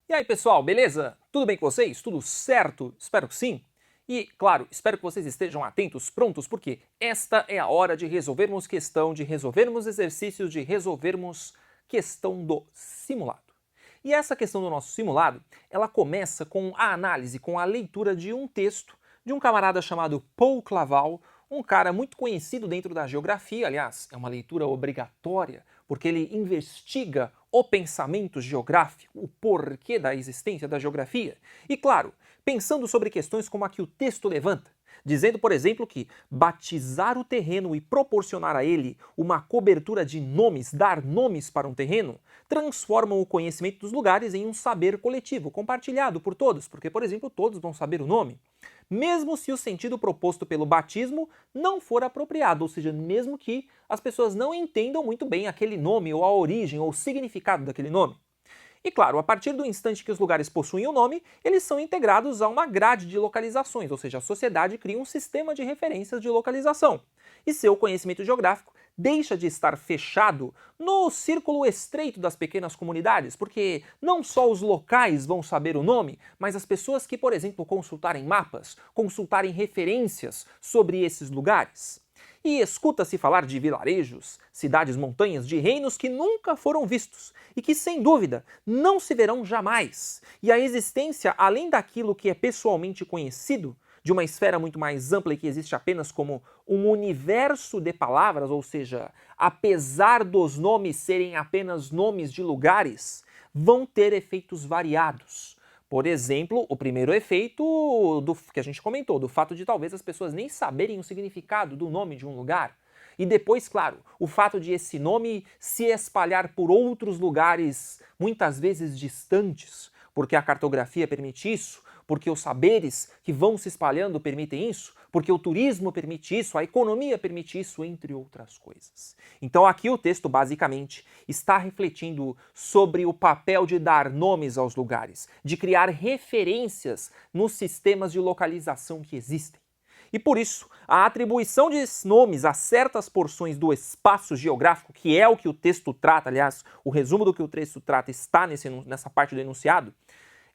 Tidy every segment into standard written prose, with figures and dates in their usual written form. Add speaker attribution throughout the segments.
Speaker 1: E aí, pessoal, beleza? Tudo bem com vocês? Tudo certo? Espero que sim. E, claro, espero que vocês estejam atentos, prontos, porque esta é a hora de resolvermos questão, de resolvermos exercícios, de resolvermos questão do simulado. E essa questão do nosso simulado, ela começa com a análise, com a leitura de um texto de um camarada chamado Paul Claval, um cara muito conhecido dentro da geografia, aliás, é uma leitura obrigatória, porque ele investiga o pensamento geográfico, o porquê da existência da geografia. E claro, pensando sobre questões como a que o texto levanta, dizendo, por exemplo, que batizar o terreno e proporcionar a ele uma cobertura de nomes, dar nomes para um terreno, transformam o conhecimento dos lugares em um saber coletivo, compartilhado por todos, porque, por exemplo, todos vão saber o nome. Mesmo se o sentido proposto pelo batismo não for apropriado, ou seja, mesmo que as pessoas não entendam muito bem aquele nome, ou a origem, ou o significado daquele nome. E claro, a partir do instante que os lugares possuem o nome, eles são integrados a uma grade de localizações, ou seja, a sociedade cria um sistema de referências de localização. E seu conhecimento geográfico deixa de estar fechado no círculo estreito das pequenas comunidades, porque não só os locais vão saber o nome, mas as pessoas que, por exemplo, consultarem mapas, consultarem referências sobre esses lugares. E escuta-se falar de vilarejos, cidades montanhas, de reinos que nunca foram vistos e que, sem dúvida, não se verão jamais. E a existência, além daquilo que é pessoalmente conhecido, de uma esfera muito mais ampla e que existe apenas como um universo de palavras, ou seja, apesar dos nomes serem apenas nomes de lugares, vão ter efeitos variados. Por exemplo, o primeiro efeito que a gente comentou, do fato de talvez as pessoas nem saberem o significado do nome de um lugar. E depois, claro, o fato de esse nome se espalhar por outros lugares, muitas vezes distantes, porque a cartografia permite isso, porque os saberes que vão se espalhando permitem isso, porque o turismo permite isso, a economia permite isso, entre outras coisas. Então aqui o texto basicamente está refletindo sobre o papel de dar nomes aos lugares, de criar referências nos sistemas de localização que existem. E por isso, a atribuição de nomes a certas porções do espaço geográfico, que é o que o texto trata, aliás, o resumo do que o texto trata está nessa parte do enunciado,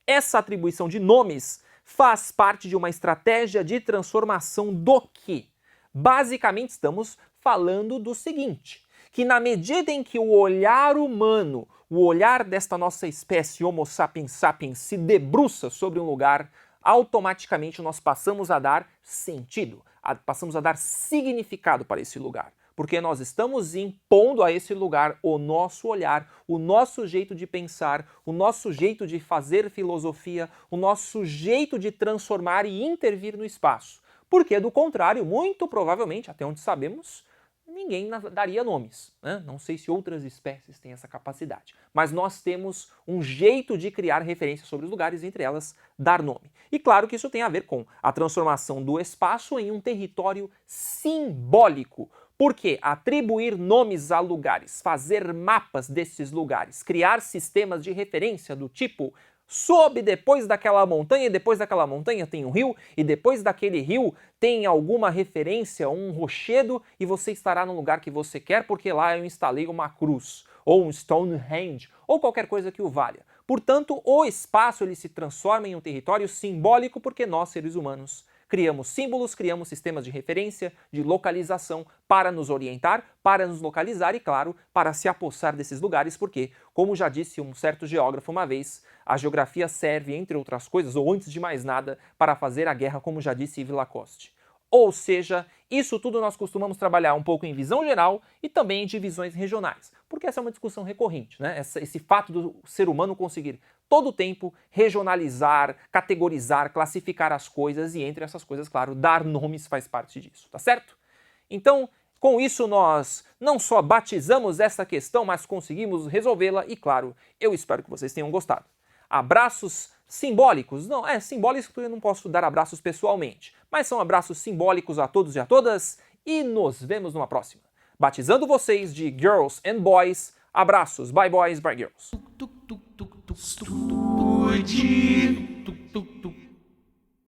Speaker 1: essa atribuição de nomes faz parte de uma estratégia de transformação do que? Basicamente estamos falando do seguinte, que na medida em que o olhar humano, o olhar desta nossa espécie Homo sapiens sapiens se debruça sobre um lugar, automaticamente nós passamos a dar sentido, passamos a dar significado para esse lugar. Porque nós estamos impondo a esse lugar o nosso olhar, o nosso jeito de pensar, o nosso jeito de fazer filosofia, o nosso jeito de transformar e intervir no espaço. Porque, do contrário, muito provavelmente, até onde sabemos, ninguém daria nomes, né? Não sei se outras espécies têm essa capacidade. Mas nós temos um jeito de criar referências sobre os lugares, entre elas, dar nome. E claro que isso tem a ver com a transformação do espaço em um território simbólico. Porque atribuir nomes a lugares, fazer mapas desses lugares, criar sistemas de referência do tipo sob depois daquela montanha, e depois daquela montanha tem um rio, e depois daquele rio tem alguma referência, um rochedo, e você estará no lugar que você quer porque lá eu instalei uma cruz, ou um Stonehenge, ou qualquer coisa que o valha. Portanto, o espaço ele se transforma em um território simbólico porque nós, seres humanos, criamos símbolos, criamos sistemas de referência, de localização para nos orientar, para nos localizar e, claro, para se apossar desses lugares, porque, como já disse um certo geógrafo uma vez, a geografia serve, entre outras coisas, ou antes de mais nada, para fazer a guerra, como já disse Yves Lacoste. Ou seja, isso tudo nós costumamos trabalhar um pouco em visão geral e também em divisões regionais, porque essa é uma discussão recorrente, né? Esse fato do ser humano conseguir todo o tempo regionalizar, categorizar, classificar as coisas e entre essas coisas, claro, dar nomes faz parte disso, tá certo? Então, com isso nós não só batizamos essa questão, mas conseguimos resolvê-la e, claro, eu espero que vocês tenham gostado. Abraços simbólicos, não, simbólicos porque eu não posso dar abraços pessoalmente, mas são abraços simbólicos a todos e a todas e nos vemos numa próxima. Batizando vocês de Girls and Boys, abraços, bye boys, bye girls.